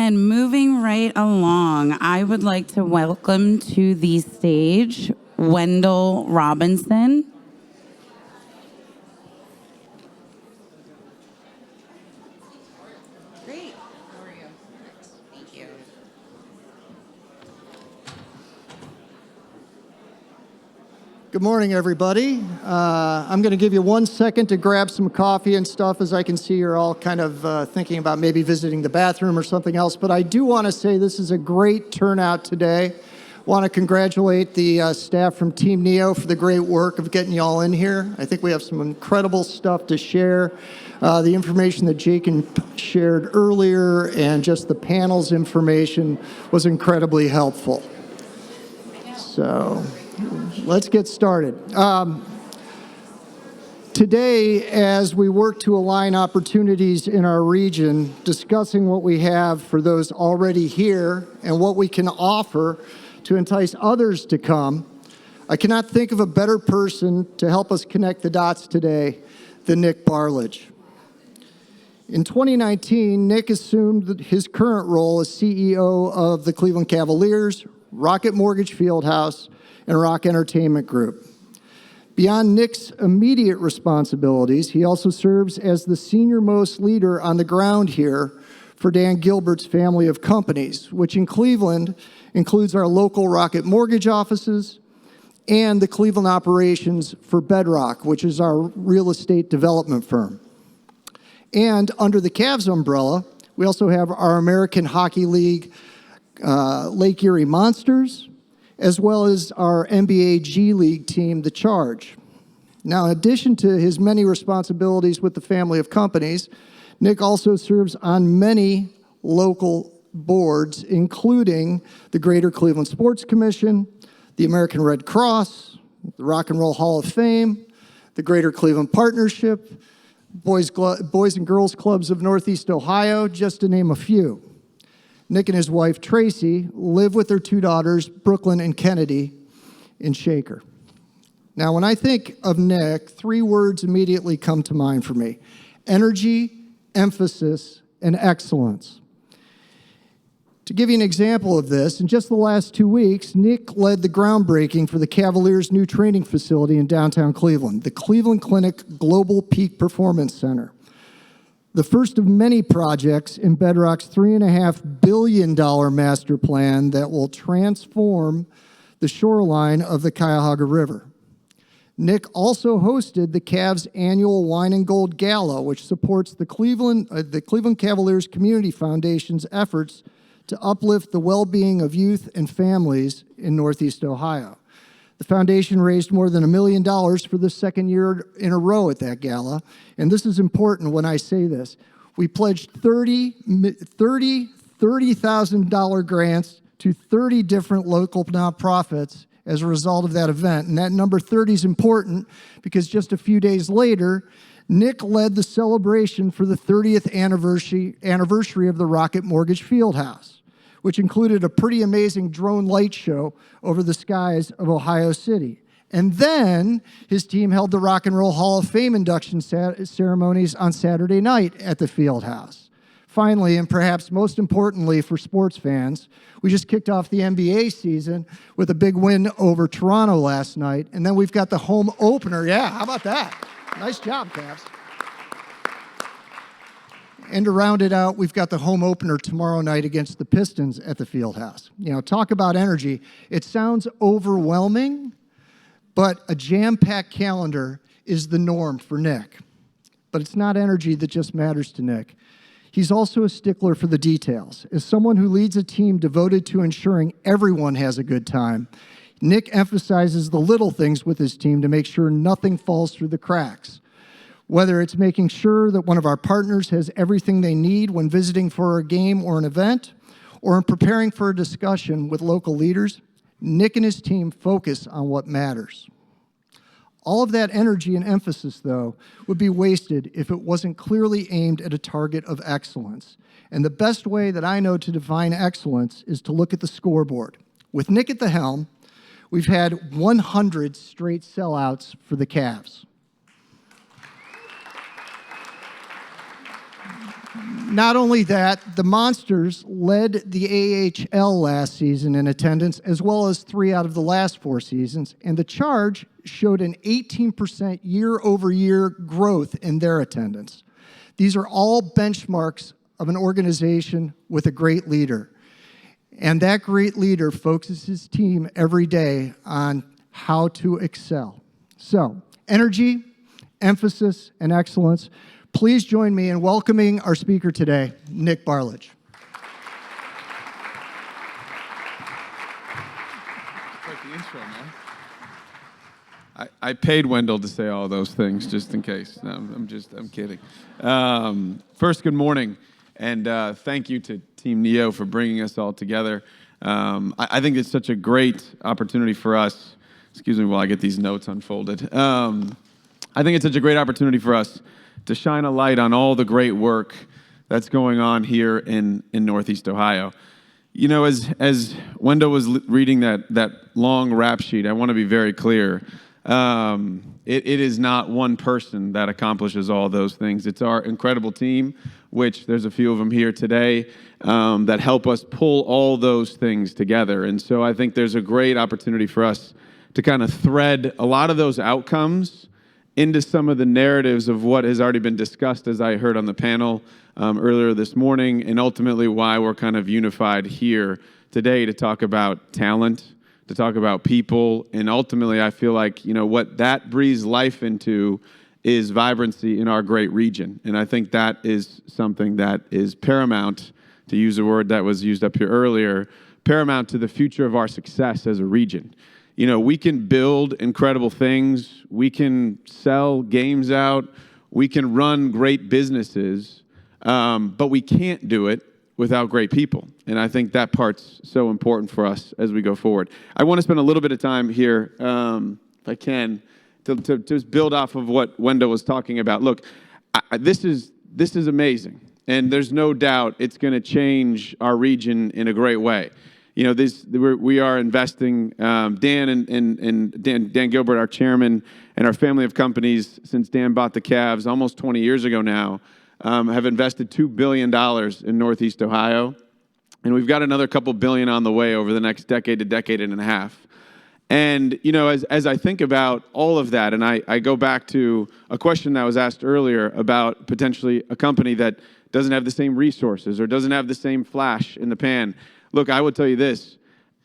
And moving right along, I would like to welcome to the stage Wendell Robinson. Great. How are you? Thank you. Good morning, everybody. I'm going to give you 1 second to grab some coffee and stuff, as I can see you're all kind of thinking about maybe visiting the bathroom or something else. But I do want to say this is a great turnout today. Want to congratulate the staff from Team Neo for the great work of getting you all in here. I think we have some incredible stuff to share. The information that Jake shared earlier and just the panel's information was incredibly helpful. So let's get started. Today, as we work to align opportunities in our region, discussing what we have for those already here and what we can offer to entice others to come, I cannot think of a better person to help us connect the dots today than Nick Barlage. In 2019, Nick assumed his current role as CEO of the Cleveland Cavaliers, Rocket Mortgage Fieldhouse, and Rock Entertainment Group. Beyond Nick's immediate responsibilities, he also serves as the senior-most leader on the ground here for Dan Gilbert's family of companies, which in Cleveland includes our local Rocket Mortgage offices and the Cleveland operations for Bedrock, which is our real estate development firm. And under the Cavs umbrella, we also have our American Hockey League Lake Erie Monsters, as well as our NBA G League team, The Charge. Now, in addition to his many responsibilities with the family of companies, Nick also serves on many local boards, including the Greater Cleveland Sports Commission, the American Red Cross, the Rock and Roll Hall of Fame, the Greater Cleveland Partnership, Boys and Girls Clubs of Northeast Ohio, just to name a few. Nick and his wife, Tracy, live with their two daughters, Brooklyn and Kennedy, in Shaker. Now, when I think of Nick, 3 words immediately come to mind for me: energy, emphasis, and excellence. To give you an example of this, in just the last 2 weeks, Nick led the groundbreaking for the Cavaliers' new training facility in downtown Cleveland, the Cleveland Clinic Global Peak Performance Center. The first of many projects in Bedrock's $3.5 billion master plan that will transform the shoreline of the Cuyahoga River. Nick also hosted the Cavs' annual Wine and Gold Gala, which supports the Cleveland Cavaliers Community Foundation's efforts to uplift the well-being of youth and families in Northeast Ohio. The foundation raised more than $1 million for the second year in a row at that gala, and this is important when I say this. We pledged $30,000 grants to 30 different local nonprofits as a result of that event, and that number 30 is important because just a few days later, Nick led the celebration for the 30th anniversary of the Rocket Mortgage Fieldhouse, which included a pretty amazing drone light show over the skies of Ohio City. And then his team held the Rock and Roll Hall of Fame induction ceremonies on Saturday night at the Fieldhouse. Finally, and perhaps most importantly for sports fans, we just kicked off the NBA season with a big win over Toronto last night, and then we've got the home opener. Yeah, how about that? Nice job, Cavs. And to round it out, we've got the home opener tomorrow night against the Pistons at the Fieldhouse. You know, talk about energy. It sounds overwhelming, but a jam-packed calendar is the norm for Nick. But it's not energy that just matters to Nick. He's also a stickler for the details. As someone who leads a team devoted to ensuring everyone has a good time, Nick emphasizes the little things with his team to make sure nothing falls through the cracks. Whether it's making sure that one of our partners has everything they need when visiting for a game or an event, or in preparing for a discussion with local leaders, Nick and his team focus on what matters. All of that energy and emphasis, though, would be wasted if it wasn't clearly aimed at a target of excellence. And the best way that I know to define excellence is to look at the scoreboard. With Nick at the helm, we've had 100 straight sellouts for the Cavs. Not only that, the Monsters led the AHL last season in attendance, as well as 3 out of the last 4 seasons, and the Charge showed an 18% year-over-year growth in their attendance. These are all benchmarks of an organization with a great leader. And that great leader focuses his team every day on how to excel. So, energy, emphasis, and excellence. Please join me in welcoming our speaker today, Nick Barlage. Quite the intro, man. I paid Wendell to say all those things just in case. No, I'm kidding. First, good morning, and thank you to Team Neo for bringing us all together. I think it's such a great opportunity for us. Excuse me while I get these notes unfolded. I think it's such a great opportunity for us to shine a light on all the great work that's going on here in Northeast Ohio. You know, as Wendell was reading that long rap sheet, I want to be very clear. It is not one person that accomplishes all those things. It's our incredible team, which there's a few of them here today, that help us pull all those things together. And so I think there's a great opportunity for us to kind of thread a lot of those outcomes into some of the narratives of what has already been discussed, as I heard on the panel earlier this morning, and ultimately why we're kind of unified here today to talk about talent, to talk about people, and ultimately I feel like, you know, what that breathes life into is vibrancy in our great region. And I think that is something that is paramount, to use a word that was used up here earlier, paramount to the future of our success as a region. You know, we can build incredible things, we can sell games out, we can run great businesses, but we can't do it without great people. And I think that part's so important for us as we go forward. I want to spend a little bit of time here, if I can, to just build off of what Wendell was talking about. Look, this is amazing, and there's no doubt it's going to change our region in a great way. You know, we are investing. Dan and Dan Gilbert, our chairman, and our family of companies, since Dan bought the Cavs almost 20 years ago now, have invested $2 billion in Northeast Ohio, and we've got another couple billion on the way over the next decade to decade and a half. And you know, as I think about all of that, and I go back to a question that was asked earlier about potentially a company that doesn't have the same resources or doesn't have the same flash in the pan. Look, I will tell you this,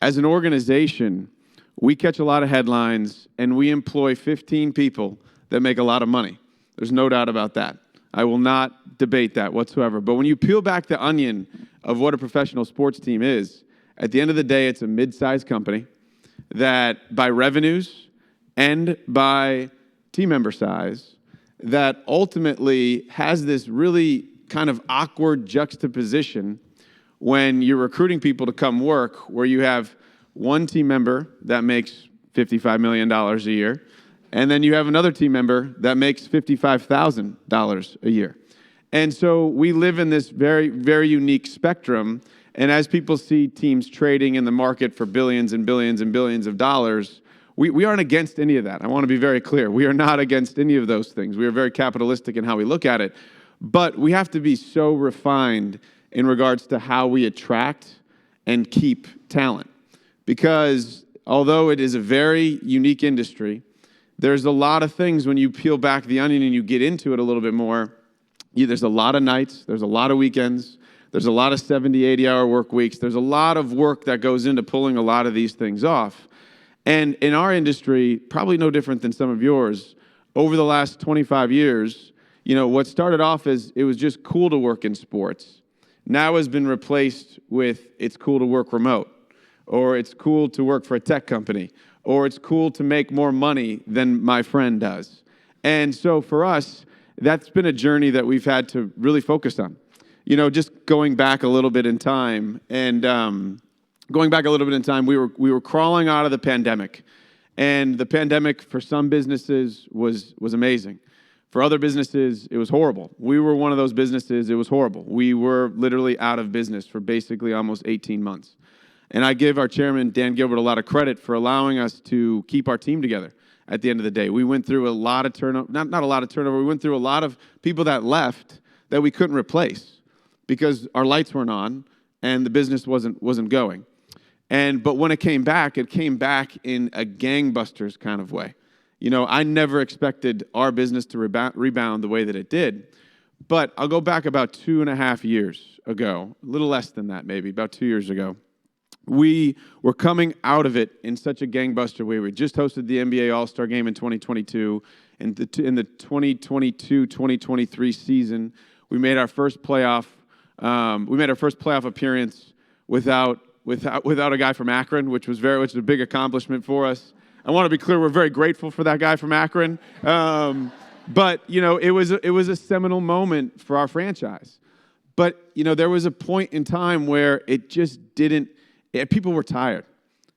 as an organization, we catch a lot of headlines and we employ 15 people that make a lot of money. There's no doubt about that. I will not debate that whatsoever. But when you peel back the onion of what a professional sports team is, at the end of the day, it's a mid-sized company that by revenues and by team member size, that ultimately has this really kind of awkward juxtaposition when you're recruiting people to come work, where you have one team member that makes $55 million a year, and then you have another team member that makes $55,000 a year. And so we live in this very, very unique spectrum, and as people see teams trading in the market for billions and billions and billions of dollars, we aren't against any of that. I want to be very clear. We are not against any of those things. We are very capitalistic in how we look at it, but we have to be so refined in regards to how we attract and keep talent. Because although it is a very unique industry, there's a lot of things when you peel back the onion and you get into it a little bit more. There's a lot of nights, there's a lot of weekends, there's a lot of 70, 80-hour work weeks. There's a lot of work that goes into pulling a lot of these things off. And in our industry, probably no different than some of yours, over the last 25 years, you know, what started off as it was just cool to work in sports now has been replaced with it's cool to work remote, or it's cool to work for a tech company, or it's cool to make more money than my friend does. And so for us, that's been a journey that we've had to really focus on. You know, just going back a little bit in time, and we were crawling out of the pandemic. And the pandemic for some businesses was amazing. For other businesses, it was horrible. We were one of those businesses, it was horrible. We were literally out of business for basically almost 18 months. And I give our chairman, Dan Gilbert, a lot of credit for allowing us to keep our team together at the end of the day. We went through a lot of turnover, not a lot of turnover, we went through a lot of people that left that we couldn't replace. because our lights weren't on and the business wasn't going. But when it came back in a gangbusters kind of way. I never expected our business to rebound the way that it did. But I'll go back about 2.5 years ago, a little less than that maybe, about 2 years ago. We were coming out of it in such a gangbuster way. We just hosted the NBA All-Star Game in 2022. In the 2022-2023 season, we made our first playoff. Appearance without a guy from Akron, which was a big accomplishment for us. I want to be clear, we're very grateful for that guy from Akron. But it was a seminal moment for our franchise. But there was a point in time where it just didn't. People were tired.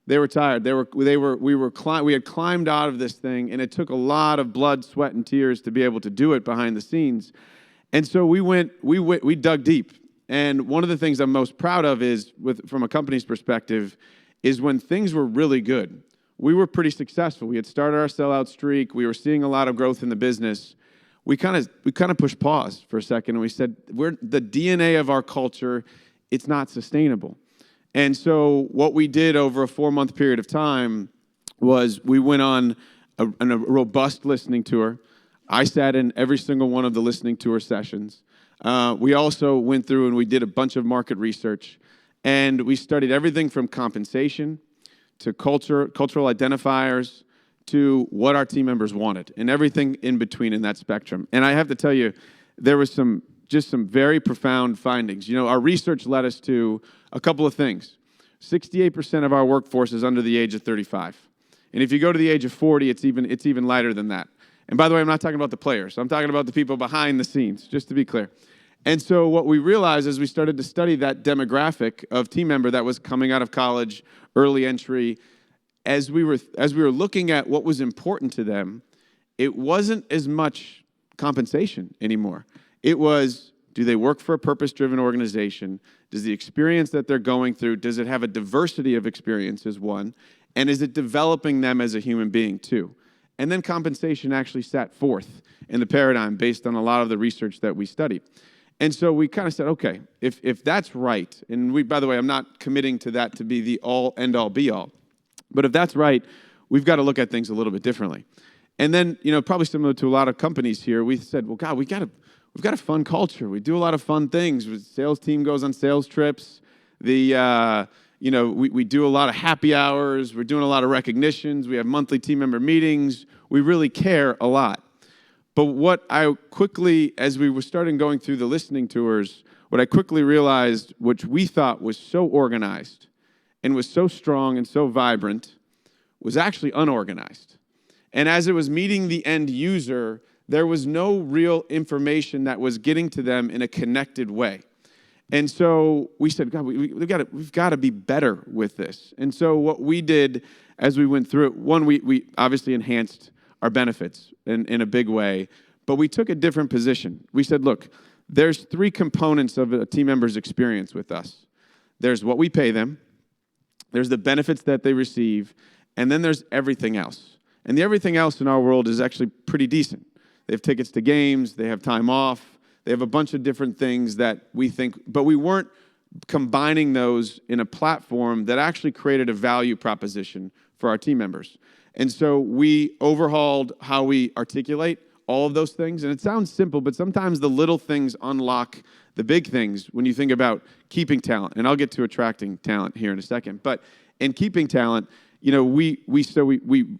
They were tired. We had climbed out of this thing, and it took a lot of blood, sweat, and tears to be able to do it behind the scenes. And so we dug deep. And one of the things I'm most proud of is, from a company's perspective, is when things were really good. We were pretty successful. We had started our sellout streak. We were seeing a lot of growth in the business. We kind of pushed pause for a second, and we said, the DNA of our culture, it's not sustainable. And so what we did over a 4-month period of time was we went on a robust listening tour. I sat in every single one of the listening tour sessions. We also went through and we did a bunch of market research. And we studied everything from compensation to cultural identifiers to what our team members wanted and everything in between in that spectrum. And I have to tell you, there was some very profound findings. Our research led us to a couple of things. 68% of our workforce is under the age of 35. And if you go to the age of 40, it's even lighter than that. And by the way, I'm not talking about the players. I'm talking about the people behind the scenes, just to be clear. And so what we realized as we started to study that demographic of team member that was coming out of college, early entry, as we were looking at what was important to them, it wasn't as much compensation anymore. It was, do they work for a purpose-driven organization? Does the experience that they're going through, does it have a diversity of experiences, one? And is it developing them as a human being, two? And then compensation actually sat fourth in the paradigm based on a lot of the research that we studied. And so we kind of said, okay, if that's right, and by the way, I'm not committing to that to be the all, end-all, be-all, but if that's right, we've got to look at things a little bit differently. And then, probably similar to a lot of companies here, we said, well, God, we've got a fun culture. We do a lot of fun things. The sales team goes on sales trips. We do a lot of happy hours. We're doing a lot of recognitions. We have monthly team member meetings. We really care a lot. But what I quickly, as we were starting going through the listening tours, what I quickly realized, which we thought was so organized and was so strong and so vibrant, was actually unorganized. And as it was meeting the end user, there was no real information that was getting to them in a connected way. And so we said, God, we've got to be better with this. And so what we did as we went through it, one, we obviously enhanced our benefits in a big way, but we took a different position. We said, look, there's 3 components of a team member's experience with us. There's what we pay them, there's the benefits that they receive, and then there's everything else. And the everything else in our world is actually pretty decent. They have tickets to games, they have time off, they have a bunch of different things that we think, but we weren't combining those in a platform that actually created a value proposition for our team members. And so we overhauled how we articulate all of those things. And it sounds simple, but sometimes the little things unlock the big things when you think about keeping talent. And I'll get to attracting talent here in a second. But in keeping talent, we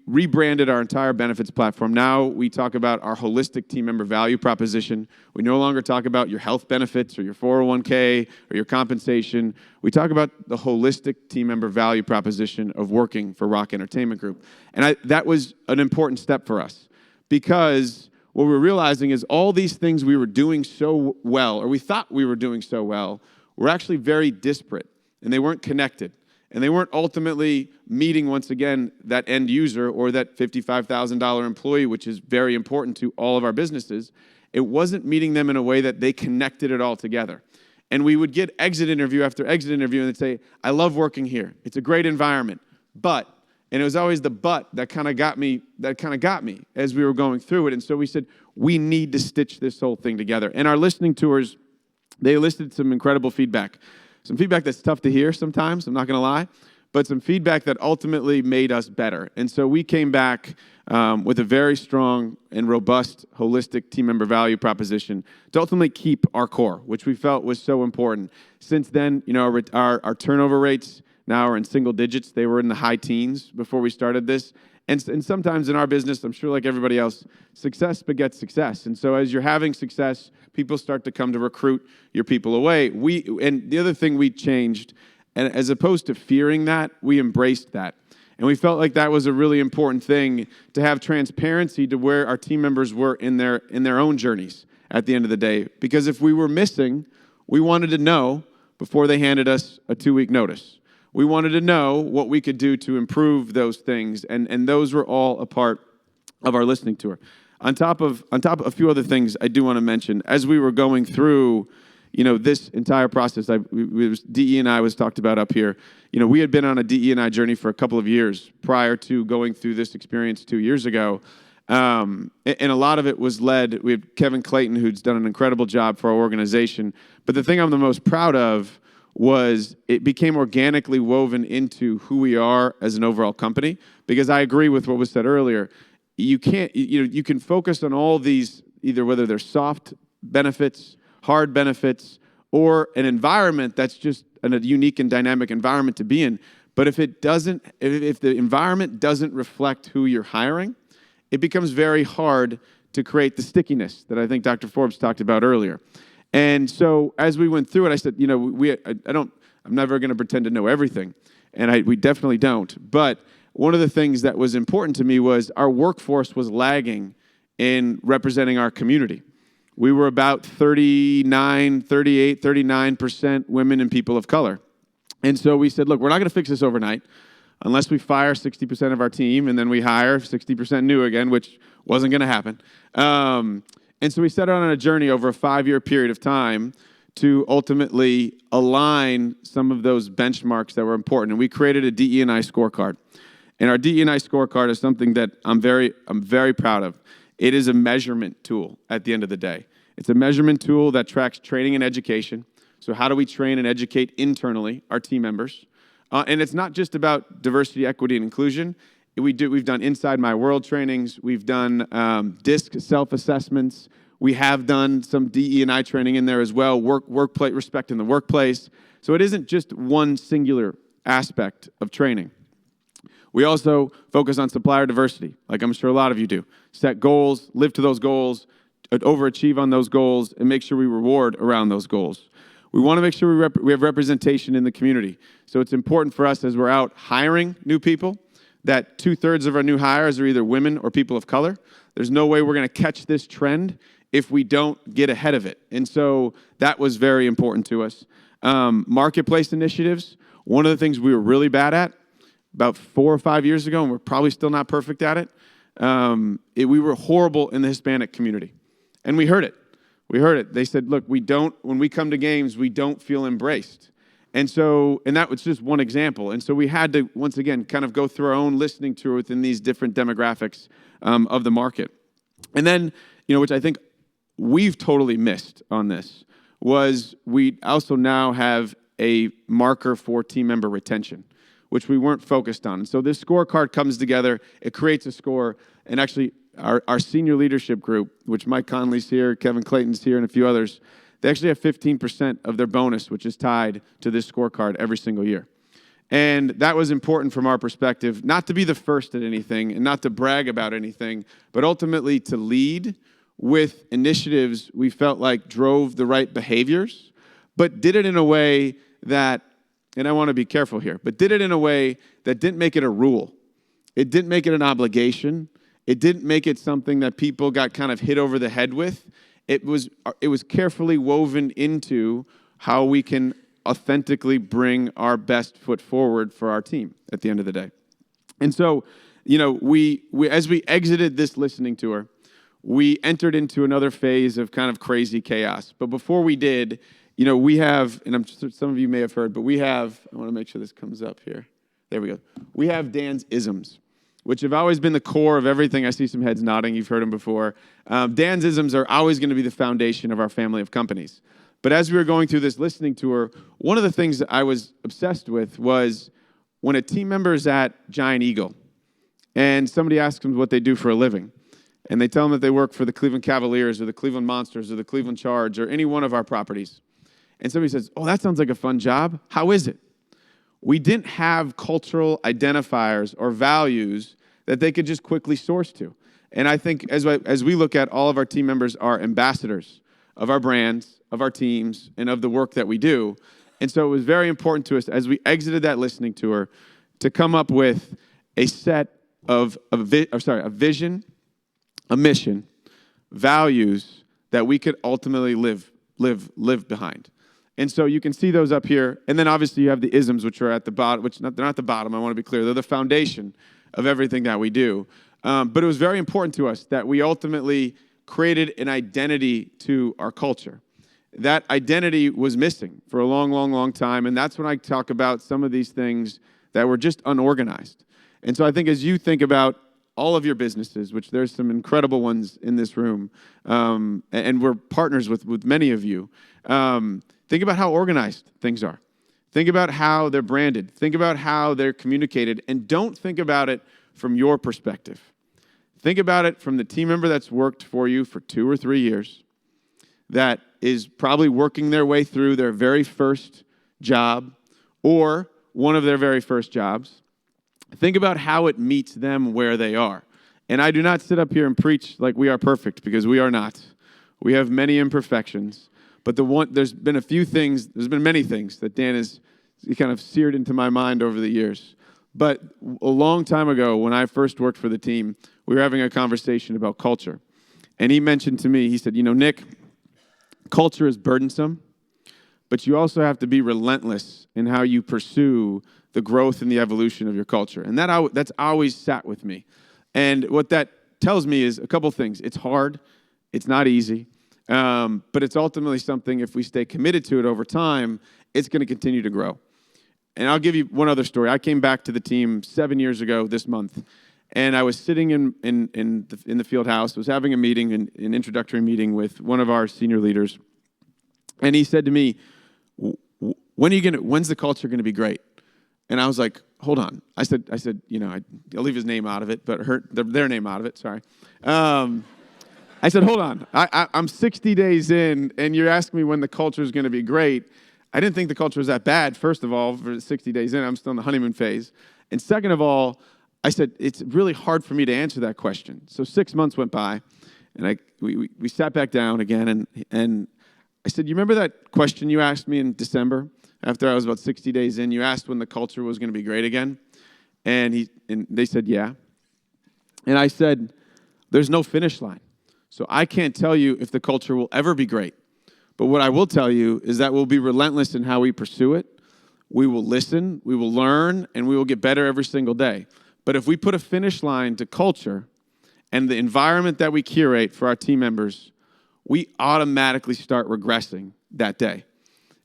rebranded our entire benefits platform. Now we talk about our holistic team member value proposition. We no longer talk about your health benefits or your 401k or your compensation. We talk about the holistic team member value proposition of working for Rock Entertainment Group. And that was an important step for us because what we're realizing is all these things we were doing so well, or we thought we were doing so well, were actually very disparate and they weren't connected. And they weren't ultimately meeting, once again, that end user or that $55,000 employee, which is very important to all of our businesses. It wasn't meeting them in a way that they connected it all together. And we would get exit interview after exit interview, and they'd say, I love working here. It's a great environment. But, and it was always the but that kind of got me as we were going through it. And so we said, we need to stitch this whole thing together. And our listening tours they elicited some incredible feedback. Some feedback that's tough to hear sometimes, I'm not going to lie, but some feedback that ultimately made us better. And so we came back with a very strong and robust, holistic team member value proposition to ultimately keep our core, which we felt was so important. Since then, our turnover rates now are in single digits. They were in the high teens before we started this. And sometimes in our business, I'm sure like everybody else, success begets success. And so as you're having success, people start to come to recruit your people away. And the other thing we changed, and as opposed to fearing that, we embraced that. And we felt like that was a really important thing to have transparency to where our team members were in their own journeys at the end of the day. Because if we were missing, we wanted to know before they handed us a 2-week notice. We wanted to know what we could do to improve those things, and those were all a part of our listening tour. On top of a few other things I do want to mention, as we were going through, this entire process, DE&I was talked about up here. We had been on a DE&I journey for a couple of years prior to going through this experience 2 years ago. And a lot of it was led, we have Kevin Clayton, who's done an incredible job for our organization. But the thing I'm the most proud of was it became organically woven into who we are as an overall company. Because I agree with what was said earlier. You can focus on all these, either whether they're soft benefits, hard benefits, or an environment that's just a unique and dynamic environment to be in. But if the environment doesn't reflect who you're hiring, it becomes very hard to create the stickiness that I think Dr. Forbes talked about earlier. And so as we went through it, I said, I'm never going to pretend to know everything, and we definitely don't. But one of the things that was important to me was our workforce was lagging in representing our community. We were about 39% women and people of color. And so we said, look, we're not going to fix this overnight unless we fire 60% of our team and then we hire 60% new again, which wasn't going to happen. And so we set out on a journey over a 5-year period of time to ultimately align some of those benchmarks that were important. And we created a DE&I scorecard. And our DE&I scorecard is something that I'm very proud of. It is a measurement tool at the end of the day. It's a measurement tool that tracks training and education. So how do we train and educate internally our team members? And it's not just about diversity, equity, and inclusion. We've done Inside My World trainings. We've done DISC self-assessments. We have done some DE&I training in there as well, workplace respect in the workplace. So it isn't just one singular aspect of training. We also focus on supplier diversity, like I'm sure a lot of you do. Set goals, live to those goals, overachieve on those goals, and make sure we reward around those goals. We want to make sure we have representation in the community. So it's important for us as we're out hiring new people that 2/3 of our new hires are either women or people of color. There's no way we're going to catch this trend if we don't get ahead of it. And so that was very important to us. Marketplace initiatives, one of the things we were really bad at about 4 or 5 years ago, and we're probably still not perfect at it, we were horrible in the Hispanic community. And we heard it. They said, look, when we come to games, we don't feel embraced. And that was just one example. And so we had to, once again, kind of go through our own listening tour within these different demographics of the market. And then, which I think we've totally missed on this, was we also now have a marker for team member retention, which we weren't focused on. And so this scorecard comes together, it creates a score, and actually our senior leadership group, which Mike Conley's here, Kevin Clayton's here, and a few others, they actually have 15% of their bonus, which is tied to this scorecard every single year. And that was important from our perspective, not to be the first at anything and not to brag about anything, but ultimately to lead with initiatives we felt like drove the right behaviors, but did it in a way that, and I want to be careful here, but did it in a way that didn't make it a rule. It didn't make it an obligation. It didn't make it something that people got kind of hit over the head with. It was carefully woven into how we can authentically bring our best foot forward for our team at the end of the day. And so, we as we exited this listening tour, we entered into another phase of kind of crazy chaos. But before we did, we have, and I'm sure some of you may have heard, but we have, I want to make sure this comes up here. There we go. We have Dan's isms, which have always been the core of everything. I see some heads nodding. You've heard them before. Dan's isms are always going to be the foundation of our family of companies. But as we were going through this listening tour, one of the things that I was obsessed with was when a team member is at Giant Eagle and somebody asks them what they do for a living, and they tell them that they work for the Cleveland Cavaliers or the Cleveland Monsters or the Cleveland Charge or any one of our properties, and somebody says, "Oh, that sounds like a fun job. How is it?" We didn't have cultural identifiers or values that they could just quickly source to. And I think as we look at all of our team members are ambassadors of our brands, of our teams, and of the work that we do. And so it was very important to us as we exited that listening tour to come up with a set of a vision, a mission, values that we could ultimately live behind. And so you can see those up here. And then obviously you have the isms, which are at the bottom, they're not the bottom, I want to be clear. They're the foundation of everything that we do. But it was very important to us that we ultimately created an identity to our culture. That identity was missing for a long, long, long time. And that's when I talk about some of these things that were just unorganized. And so I think as you think about all of your businesses, which there's some incredible ones in this room, and we're partners with many of you, think about how organized things are. Think about how they're branded. Think about how they're communicated. And don't think about it from your perspective. Think about it from the team member that's worked for you for 2 or 3 years, that is probably working their way through their very first job or one of their very first jobs. Think about how it meets them where they are. And I do not sit up here and preach like we are perfect, because we are not. We have many imperfections. But there's been many things that Dan has kind of seared into my mind over the years. But a long time ago, when I first worked for the team, we were having a conversation about culture. And he mentioned to me, he said, Nick, culture is burdensome, but you also have to be relentless in how you pursue the growth and the evolution of your culture. And that's always sat with me. And what that tells me is a couple things. It's hard. It's not easy. But it's ultimately something, if we stay committed to it over time, it's going to continue to grow. And I'll give you one other story. I came back to the team 7 years ago this month, and I was sitting in the field house, was having a meeting, an introductory meeting with one of our senior leaders, and he said to me, when's the culture going to be great? And I was like, hold on. I said, I'll leave his name out of it, but their name out of it, sorry. I said, hold on. I'm 60 days in, and you're asking me when the culture is going to be great. I didn't think the culture was that bad, first of all, for 60 days in. I'm still in the honeymoon phase. And second of all, I said, it's really hard for me to answer that question. So 6 months went by, and we sat back down again, and I said, you remember that question you asked me in December, after I was about 60 days in? You asked when the culture was going to be great again? And they said, yeah. And I said, there's no finish line. So I can't tell you if the culture will ever be great. But what I will tell you is that we'll be relentless in how we pursue it. We will listen, we will learn, and we will get better every single day. But if we put a finish line to culture and the environment that we curate for our team members, we automatically start regressing that day.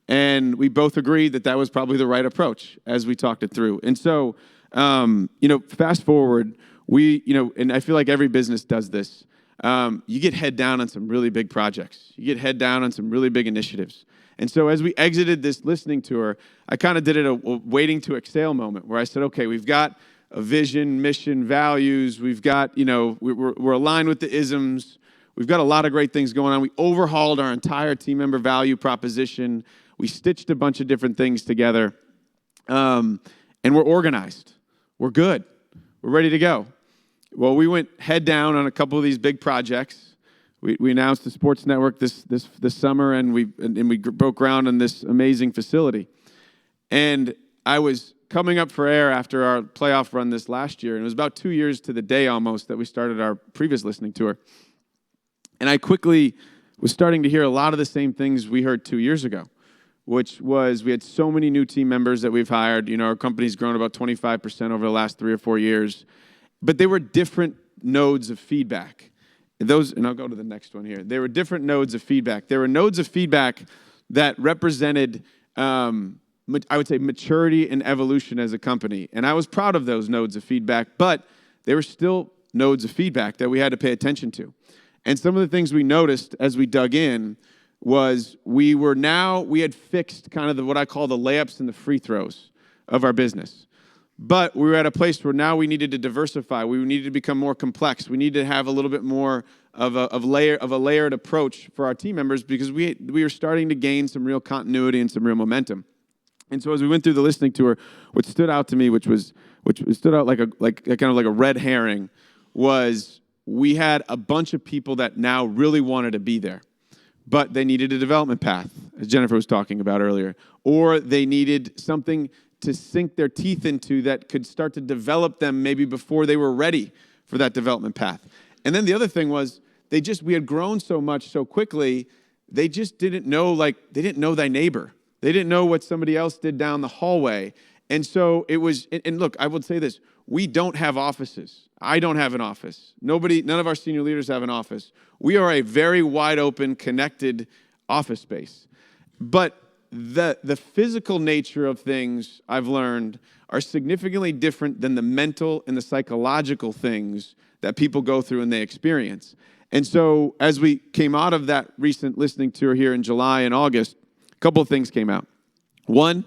And we both agreed that that was probably the right approach as we talked it through. And so, fast forward, and I feel like every business does this. You get head down on some really big projects. You get head down on some really big initiatives. And so as we exited this listening tour, I kind of did it a waiting to exhale moment where I said, okay, we've got a vision, mission, values. We've got, we're aligned with the isms. We've got a lot of great things going on. We overhauled our entire team member value proposition. We stitched a bunch of different things together. And we're organized. We're good. We're ready to go. Well, we went head down on a couple of these big projects. We announced the sports network this summer, and we broke ground on this amazing facility. And I was coming up for air after our playoff run this last year, and it was about 2 years to the day almost that we started our previous listening tour. And I quickly was starting to hear a lot of the same things we heard 2 years ago, which was we had so many new team members that we've hired. Our company's grown about 25% over the last 3 or 4 years. But they were different nodes of feedback. And I'll go to the next one here. There were different nodes of feedback. There were nodes of feedback that represented, I would say, maturity and evolution as a company. And I was proud of those nodes of feedback, but they were still nodes of feedback that we had to pay attention to. And some of the things we noticed as we dug in, was we had fixed kind of what I call the layups and the free throws of our business. But we were at a place where now we needed to diversify. We needed to become more complex. We needed to have a little bit more of a layered approach for our team members because we were starting to gain some real continuity and some real momentum. And so as we went through the listening tour, what stood out to me, which stood out like kind of like a red herring, was we had a bunch of people that now really wanted to be there, but they needed a development path, as Jennifer was talking about earlier, or they needed something to sink their teeth into that could start to develop them maybe before they were ready for that development path. And then the other thing was we had grown so much so quickly, they just didn't know, they didn't know thy neighbor. They didn't know what somebody else did down the hallway. And so it was, and look, I would say this, we don't have offices. I don't have an office. None of our senior leaders have an office. We are a very wide open, connected office space. But the physical nature of things I've learned are significantly different than the mental and the psychological things that people go through and they experience. And so as we came out of that recent listening tour here in July and August, a couple of things came out. One,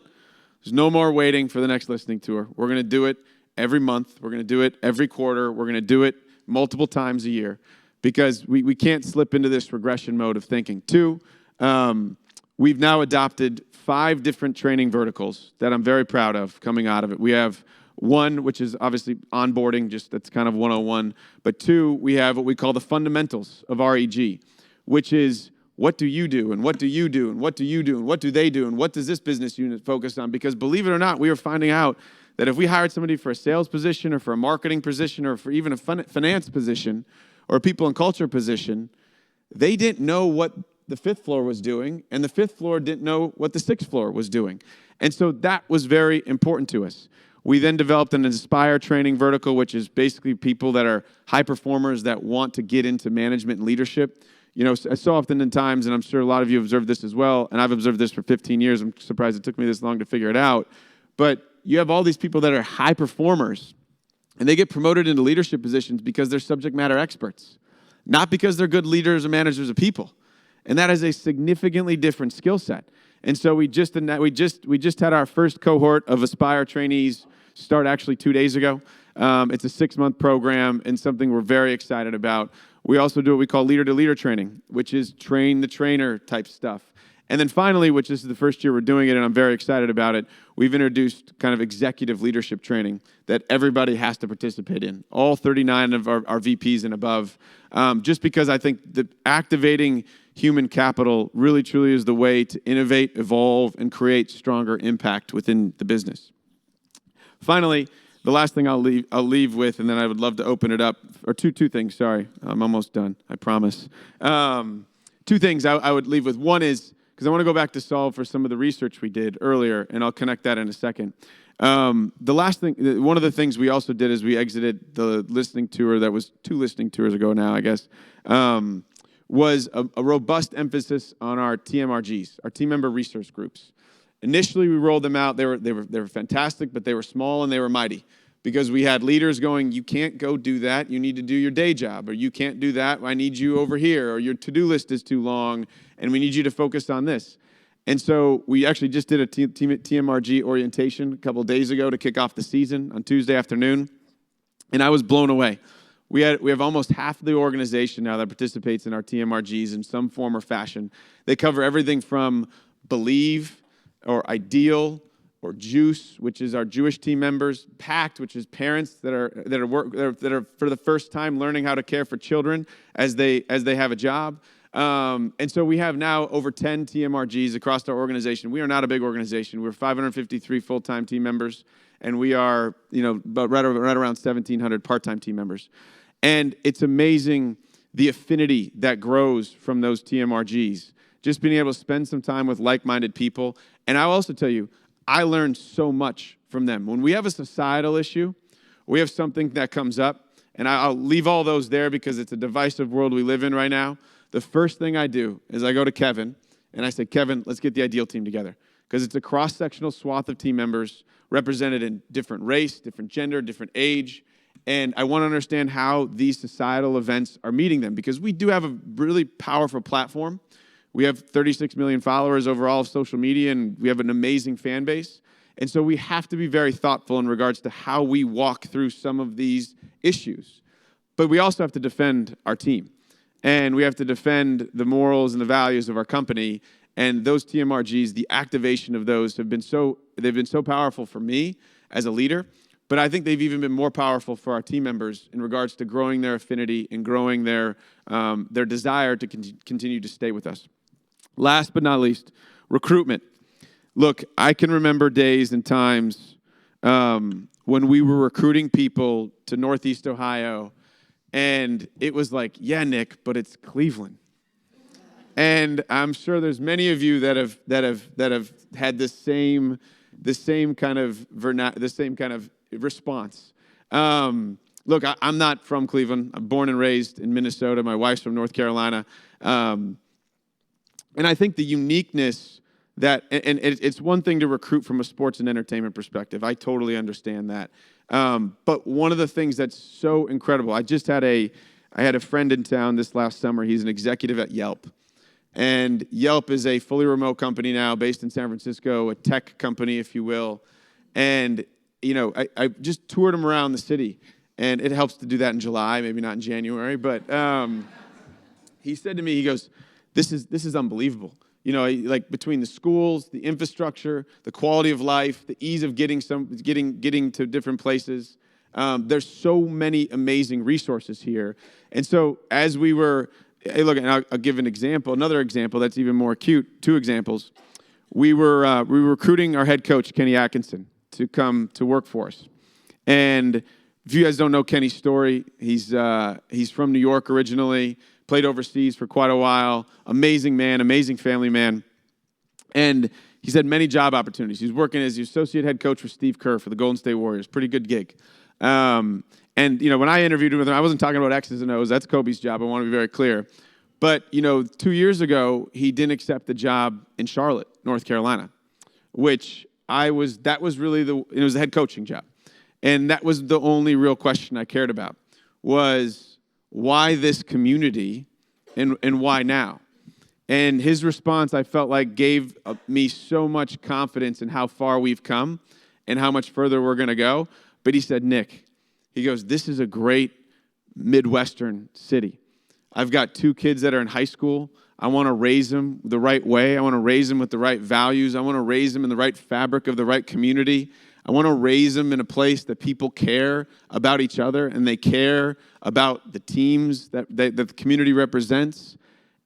there's no more waiting for the next listening tour. We're going to do it every month. We're going to do it every quarter. We're going to do it multiple times a year because we can't slip into this regression mode of thinking. Two, we've now adopted 5 different training verticals that I'm very proud of coming out of it. We have one, which is obviously onboarding, just that's kind of 101. But 2, we have what we call the fundamentals of REG, which is what do you do, and what do you do, and what do you do, and what do they do, and what does this business unit focus on? Because believe it or not, we are finding out that if we hired somebody for a sales position or for a marketing position or for even a finance position or a people and culture position, they didn't know what the 5th floor was doing, and the 5th floor didn't know what the 6th floor was doing. And so that was very important to us. We then developed an Inspire training vertical, which is basically people that are high performers that want to get into management and leadership. You know, so often in times, and I'm sure a lot of you have observed this as well, and I've observed this for 15 years. I'm surprised it took me this long to figure it out. But you have all these people that are high performers, and they get promoted into leadership positions because they're subject matter experts, not because they're good leaders or managers of people. And that is a significantly different skill set. And so we just had our first cohort of Aspire trainees start actually 2 days ago. It's a 6-month program and something we're very excited about. We also do what we call leader-to-leader training, which is train the trainer type stuff. And then finally, which this is the first year we're doing it, and I'm very excited about it, we've introduced kind of executive leadership training that everybody has to participate in, all 39 of our VPs and above, just because I think that activating human capital really, truly is the way to innovate, evolve, and create stronger impact within the business. Finally, the last thing I'll leave with, and then I would love to open it up, or two things, sorry. I'm almost done, I promise. 2 things I would leave with. One is, because I want to go back to Solve for some of the research we did earlier, and I'll connect that in a second. The last thing, one of the things we also did is we exited the listening tour that was 2 listening tours ago now, I guess, was a robust emphasis on our TMRGs, our team member resource groups. Initially, we rolled them out. They were fantastic, but they were small and they were mighty because we had leaders going, you can't go do that. You need to do your day job, or you can't do that. I need you over here, or your to-do list is too long, and we need you to focus on this. And so we actually just did a TMRG orientation a couple of days ago to kick off the season on Tuesday afternoon, and I was blown away. We have almost half the organization now that participates in our TMRGs in some form or fashion. They cover everything from Believe, or Ideal, or Juice, which is our Jewish team members, Pact, which is parents that are for the first time learning how to care for children as they have a job. And so we have now over 10 TMRGs across our organization. We are not a big organization. We're 553 full-time team members, and we are, about right around 1,700 part-time team members. And it's amazing the affinity that grows from those TMRGs. Just being able to spend some time with like-minded people. And I'll also tell you, I learned so much from them. When we have a societal issue, we have something that comes up, and I'll leave all those there because it's a divisive world we live in right now. The first thing I do is I go to Kevin, and I say, Kevin, let's get the Ideal team together. Because it's a cross-sectional swath of team members represented in different race, different gender, different age. And I want to understand how these societal events are meeting them. Because we do have a really powerful platform. We have 36 million followers over all of social media, and we have an amazing fan base. And so we have to be very thoughtful in regards to how we walk through some of these issues. But we also have to defend our team. And we have to defend the morals and the values of our company. And those TMRGs, the activation of those they've been so powerful for me as a leader. But I think they've even been more powerful for our team members in regards to growing their affinity and growing their desire to continue to stay with us. Last but not least, recruitment. Look, I can remember days and times when we were recruiting people to Northeast Ohio, and it was like, yeah, Nick, but it's Cleveland. And I'm sure there's many of you that have had the same kind of response. Look, I'm not from Cleveland. I'm born and raised in Minnesota. My wife's from North Carolina. And I think the uniqueness and it's one thing to recruit from a sports and entertainment perspective. I totally understand that. But one of the things that's so incredible, I had a friend in town this last summer. He's an executive at Yelp. And Yelp is a fully remote company now based in San Francisco, a tech company, if you will. And, I just toured him around the city. And it helps to do that in July, maybe not in January. But he said to me, he goes, this is unbelievable. Like between the schools, the infrastructure, the quality of life, the ease of getting to different places. There's so many amazing resources here. And so as we were, hey, look, and I'll give an example, another example that's even more acute, two examples. We were recruiting our head coach, Kenny Atkinson, to come to work for us. And if you guys don't know Kenny's story, he's from New York originally, played overseas for quite a while, amazing man, amazing family man. And he's had many job opportunities. He's working as the associate head coach for Steve Kerr for the Golden State Warriors. Pretty good gig. And, when I interviewed him with him, I wasn't talking about X's and O's. That's Kobe's job. I want to be very clear. But, 2 years ago, he didn't accept the job in Charlotte, North Carolina, which it was a head coaching job. And that was the only real question I cared about was why this community and why now? And his response, I felt like, gave me so much confidence in how far we've come and how much further we're going to go. But he said, Nick, he goes, this is a great Midwestern city. I've got 2 kids that are in high school. I want to raise them the right way. I want to raise them with the right values. I want to raise them in the right fabric of the right community. I want to raise them in a place that people care about each other and they care about the teams that the community represents.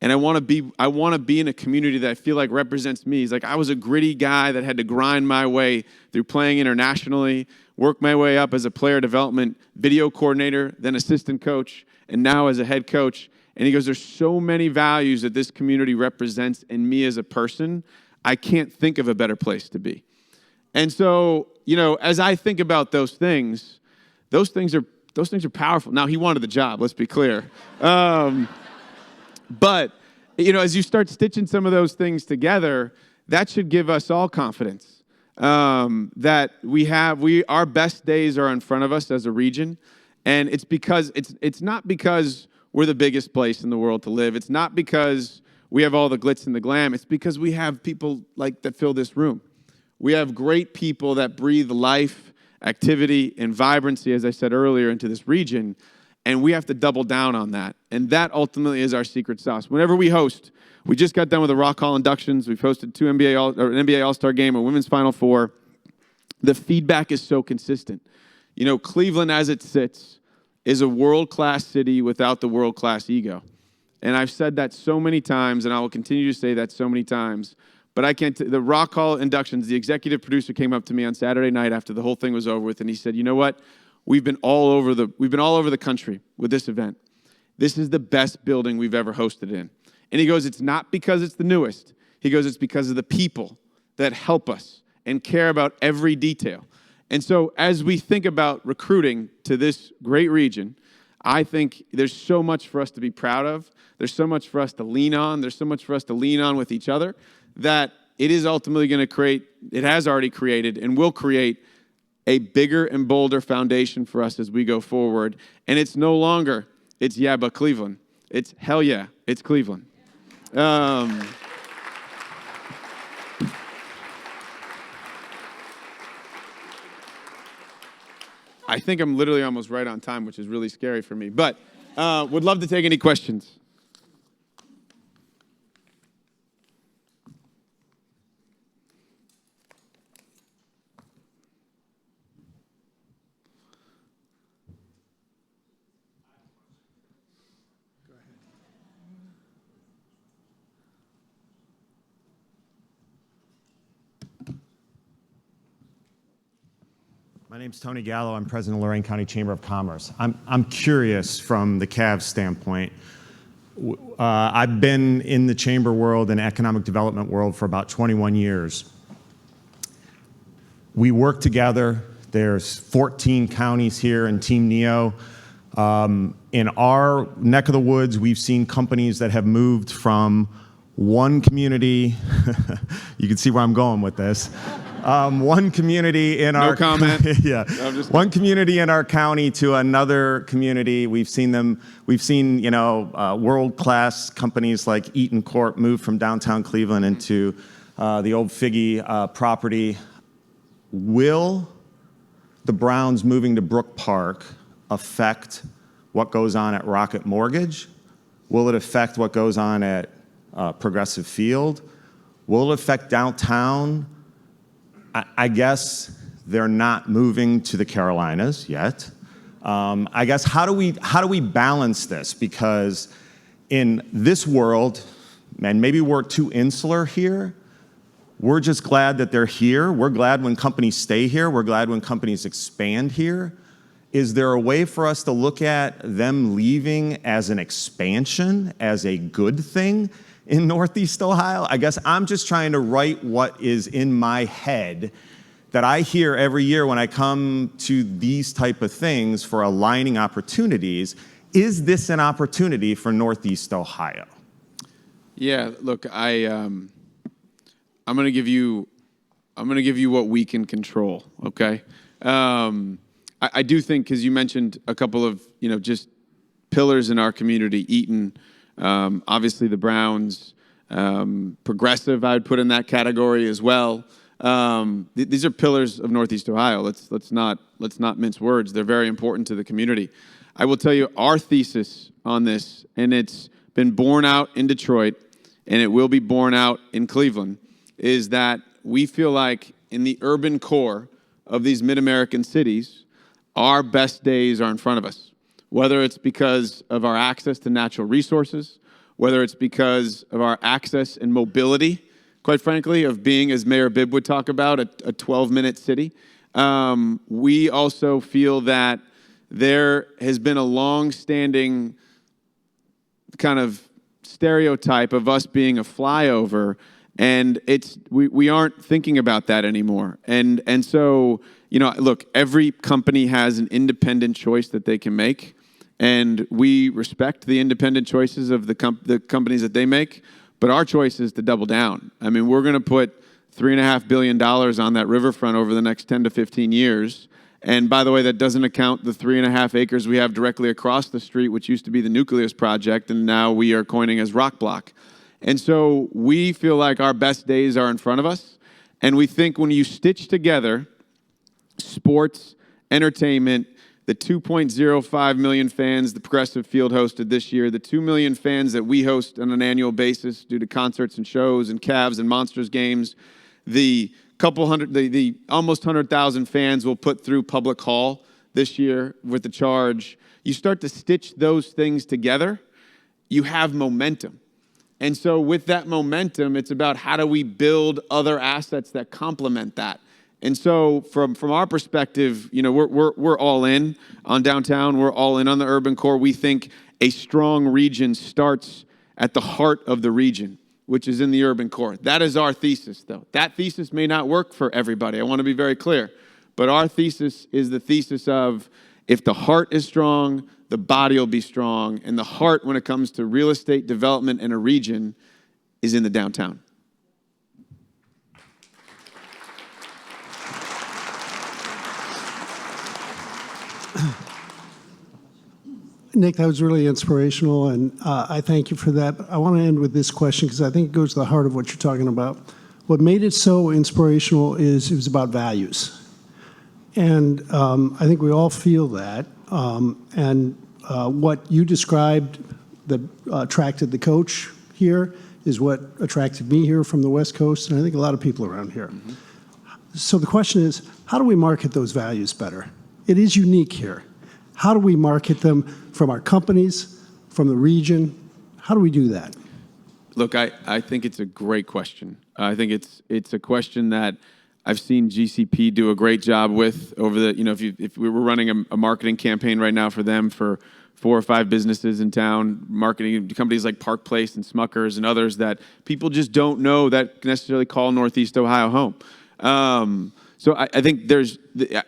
And I want to be in a community that I feel like represents me. He's like, I was a gritty guy that had to grind my way through playing internationally, work my way up as a player development video coordinator, then assistant coach, and now as a head coach. And he goes, there's so many values that this community represents in me as a person. I can't think of a better place to be. And so, as I think about those things are powerful. Now, he wanted the job, let's be clear. But, as you start stitching some of those things together, that should give us all confidence that our best days are in front of us as a region. And it's because it's not because we're the biggest place in the world to live. It's not because we have all the glitz and the glam. It's because we have people that fill this room. We have great people that breathe life, activity, and vibrancy, as I said earlier, into this region, and we have to double down on that. And that ultimately is our secret sauce. Whenever we just got done with the Rock Hall inductions. We've hosted 2 an NBA All-Star game, a Women's Final Four. The feedback is so consistent. Cleveland, as it sits, is a world-class city without the world-class ego. And I've said that so many times, and I will continue to say that so many times. But I can't. The Rock Hall inductions, the executive producer came up to me on Saturday night after the whole thing was over with, and he said, "You know what? We've been all over the country with this event. This is the best building we've ever hosted in." And he goes, "It's not because it's the newest. He goes, it's because of the people that help us and care about every detail." And so, as we think about recruiting to this great region, I think there's so much for us to be proud of. There's so much for us to lean on. There's so much for us to lean on with each other. That it is ultimately going to it has already created and will create a bigger and bolder foundation for us as we go forward. And it's no longer, it's yeah, but Cleveland. It's hell yeah, it's Cleveland. I think I'm literally almost right on time, which is really scary for me. But would love to take any questions. My name's Tony Gallo. I'm president of Lorain County Chamber of Commerce. I'm curious from the Cavs standpoint. I've been in the chamber world and economic development world for about 21 years. We work together. There's 14 counties here in Team NEO. In our neck of the woods, we've seen companies that have moved from one community. You can see where I'm going with this. One community in our comment. Yeah, one community in our county to another community. We've seen world-class companies like Eaton Corp move from downtown Cleveland into the old Figgy property. Will the Browns moving to Brook Park affect what goes on at Rocket Mortgage? Will it affect what goes on at Progressive Field? Will it affect downtown? I guess they're not moving to the Carolinas yet. I guess how do we balance this? Because in this world, and maybe we're too insular here, we're just glad that they're here. We're glad when companies stay here. We're glad when companies expand here. Is there a way for us to look at them leaving as an expansion, as a good thing in Northeast Ohio? I guess I'm just trying to write what is in my head that I hear every year when I come to these type of things for aligning opportunities. Is this an opportunity for Northeast Ohio? Yeah, look, I'm going to give you what we can control, okay? I do think, because you mentioned a couple of, just pillars in our community, Eaton, obviously the Browns, Progressive, I would put in that category as well. These are pillars of Northeast Ohio. Let's not mince words. They're very important to the community. I will tell you our thesis on this, and it's been borne out in Detroit, and it will be borne out in Cleveland, is that we feel like in the urban core of these mid-American cities, our best days are in front of us. Whether it's because of our access to natural resources, whether it's because of our access and mobility, quite frankly, of being, as Mayor Bibb would talk about, a 12-minute city. We also feel that there has been a long-standing kind of stereotype of us being a flyover, and we aren't thinking about that anymore. And so, look, every company has an independent choice that they can make, and we respect the independent choices of the companies that they make, but our choice is to double down. I mean, we're going to put $3.5 billion on that riverfront over the next 10 to 15 years. And by the way, that doesn't account the 3.5 acres we have directly across the street, which used to be the Nucleus project, and now we are coining as Rock Block. And so we feel like our best days are in front of us. And we think when you stitch together sports, entertainment, the 2.05 million fans the Progressive Field hosted this year, the 2 million fans that we host on an annual basis due to concerts and shows and Cavs and Monsters games, the almost 100,000 fans we'll put through Public Hall this year with the charge. You start to stitch those things together, you have momentum. And so with that momentum, it's about how do we build other assets that complement that. And so from our perspective, we're all in on downtown. We're all in on the urban core. We think a strong region starts at the heart of the region, which is in the urban core. That is our thesis, though. That thesis may not work for everybody. I want to be very clear. But our thesis is the thesis of if the heart is strong, the body will be strong. And the heart, when it comes to real estate development in a region, is in the downtown. Nick, that was really inspirational, and I thank you for that. But I want to end with this question because I think it goes to the heart of what you're talking about. What made it so inspirational is it was about values. And I think we all feel that. What you described that attracted the coach here is what attracted me here from the West Coast, and I think a lot of people around here. Mm-hmm. So the question is, how do we market those values better? It is unique here. How do we market them from our companies, from the region? How do we do that? Look, I think it's a great question. I think it's a question that I've seen GCP do a great job with over the, if we were running a marketing campaign right now for them for 4 or 5 businesses in town, marketing companies like Park Place and Smuckers and others that people just don't know that necessarily call Northeast Ohio home. So I think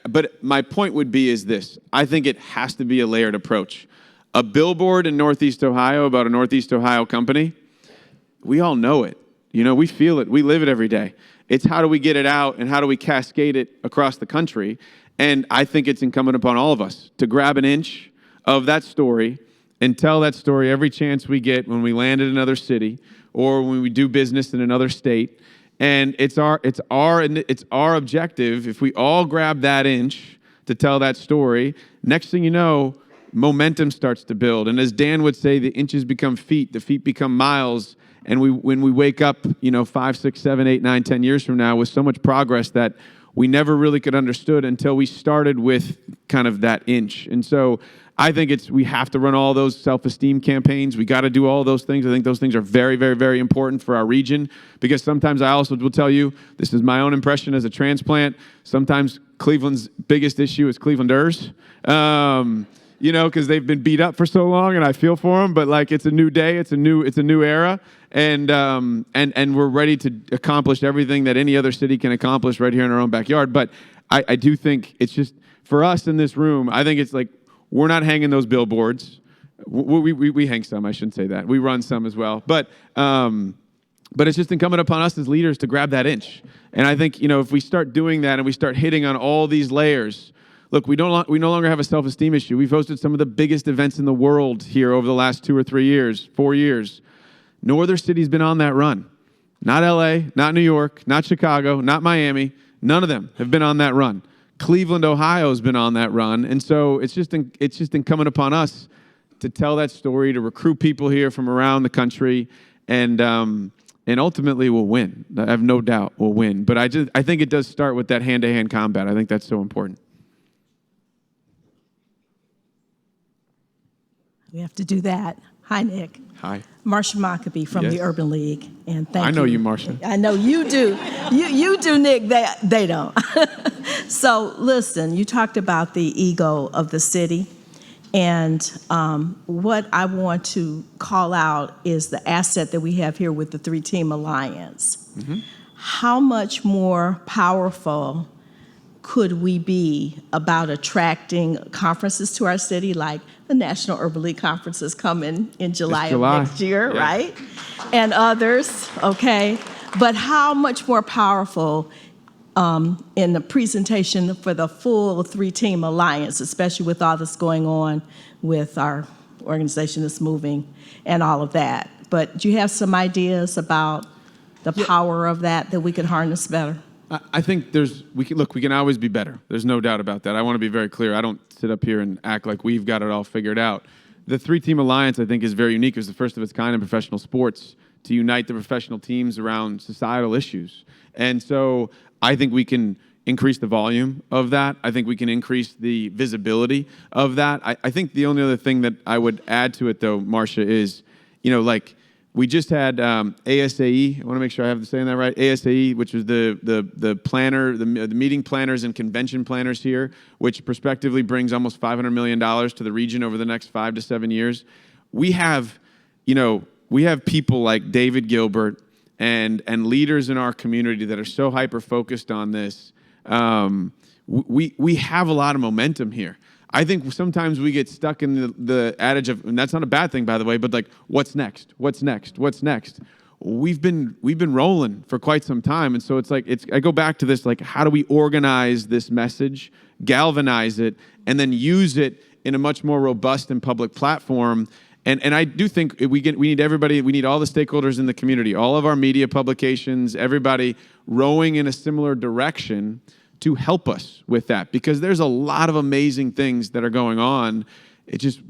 but my point would be is this. I think it has to be a layered approach. A billboard in Northeast Ohio about a Northeast Ohio company, we all know it. We feel it. We live it every day. It's how do we get it out and how do we cascade it across the country? And I think it's incumbent upon all of us to grab an inch of that story and tell that story every chance we get when we land in another city or when we do business in another state. And it's our objective, if we all grab that inch to tell that story, next thing you know, momentum starts to build. And as Dan would say, the inches become feet, the feet become miles. And when we wake up, 5, 6, 7, 8, 9, 10 years from now with so much progress that we never really could understood until we started with kind of that inch. And so I think we have to run all those self-esteem campaigns. We got to do all those things. I think those things are very, very, very important for our region because sometimes I also will tell you, this is my own impression as a transplant, sometimes Cleveland's biggest issue is Clevelanders. Because they've been beat up for so long, and I feel for them. But it's a new day, it's a new era, and we're ready to accomplish everything that any other city can accomplish right here in our own backyard. But I do think it's just for us in this room. I think it's like we're not hanging those billboards. We hang some. I shouldn't say that. We run some as well. But it's just incumbent upon us as leaders to grab that inch. And I think if we start doing that and we start hitting on all these layers. Look, we no longer have a self-esteem issue. We've hosted some of the biggest events in the world here over the last 2 or 3 years, 4 years. No other city's been on that run. Not LA, not New York, not Chicago, not Miami. None of them have been on that run. Cleveland, Ohio has been on that run. And so it's just incumbent upon us to tell that story, to recruit people here from around the country, and ultimately we'll win. I have no doubt we'll win. But I think it does start with that hand-to-hand combat. I think that's so important. We have to do that. Hi, Nick. Hi. Marcia Mockabee from the Urban League, and thank you. I know you, Marcia. I know you do. You do, Nick. They don't. So listen, you talked about the ego of the city, and what I want to call out is the asset that we have here with the 3-team alliance. Mm-hmm. How much more powerful could we be about attracting conferences to our city, like the National Urban League conferences coming in July of next year, yeah. Right? And others, okay? But how much more powerful in the presentation for the full 3-team alliance, especially with all that's going on with our organization that's moving and all of that. But do you have some ideas about the power of that we could harness better? I think we can always be better. There's no doubt about that. I want to be very clear. I don't sit up here and act like we've got it all figured out. The 3-team alliance, I think, is very unique. It was the first of its kind in professional sports to unite the professional teams around societal issues. And so I think we can increase the volume of that. I think we can increase the visibility of that. I think the only other thing that I would add to it, though, Marcia, is, we just had ASAE. I want to make sure I have saying that right. ASAE, which was the planner, the meeting planners and convention planners here, which prospectively brings almost $500 million to the region over the next 5 to 7 years. We have people like David Gilbert and leaders in our community that are so hyper focused on this. We have a lot of momentum here. I think sometimes we get stuck in the adage of, and that's not a bad thing, by the way, but what's next? What's next? What's next? we've been rolling for quite some time. And so I go back to this, like, how do we organize this message, galvanize it, and then use it in a much more robust and public platform? And I do think we need everybody, we need all the stakeholders in the community, all of our media publications, everybody rowing in a similar direction to help us with that, because there's a lot of amazing things that are going on.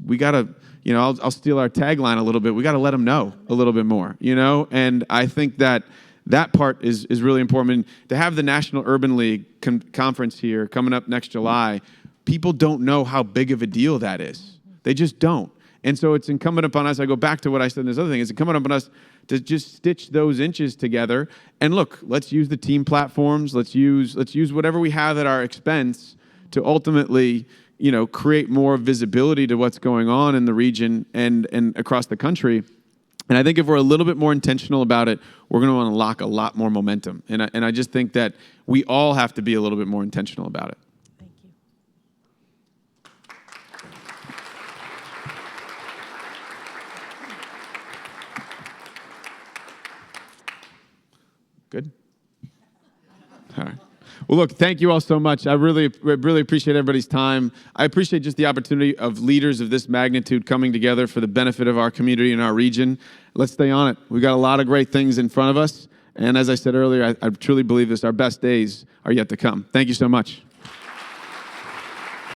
We got to, I'll steal our tagline a little bit. We got to let them know a little bit more, And I think that part is really important. And to have the National Urban League conference here coming up next July, people don't know how big of a deal that is. They just don't. And so it's incumbent upon us, I go back to what I said in this other thing, it's incumbent upon us to just stitch those inches together. And look, let's use the team platforms, let's use whatever we have at our expense to ultimately, create more visibility to what's going on in the region and across the country. And I think if we're a little bit more intentional about it, we're going to unlock a lot more momentum. And I just think that we all have to be a little bit more intentional about it. Thank you. Good? All right. Well, look, thank you all so much. I really appreciate everybody's time. I appreciate just the opportunity of leaders of this magnitude coming together for the benefit of our community and our region. Let's stay on it. We've got a lot of great things in front of us. And as I said earlier, I truly believe this. Our best days are yet to come. Thank you so much.